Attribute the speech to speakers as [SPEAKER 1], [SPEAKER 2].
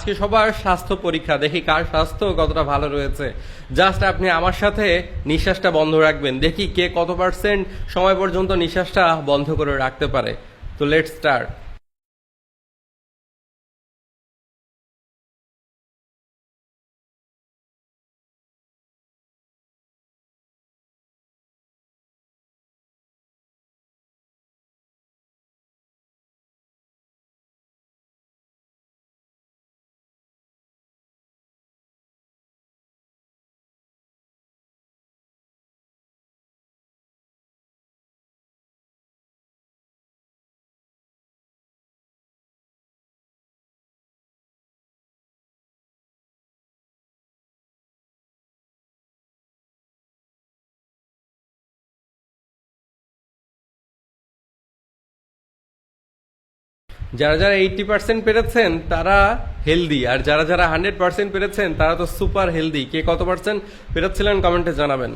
[SPEAKER 1] আজকে সবার স্বাস্থ্য পরীক্ষা, দেখি কার স্বাস্থ্য কতটা ভালো রয়েছে। জাস্ট আপনি আমার সাথে নিঃশ্বাসটা বন্ধ রাখবেন, দেখি কে কত পার্সেন্ট সময় পর্যন্ত নিঃশ্বাসটা বন্ধ করে রাখতে পারে। তো লেটস স্টার্ট। যারা যারা 80% পেরেছেন তারা হেলদি, আর যারা যারা 100% পেরেছেন তারা তো সুপার হেলদি। কে কত পার্সেন্ট পেরেছিলেন কমেন্টে জানাবেন।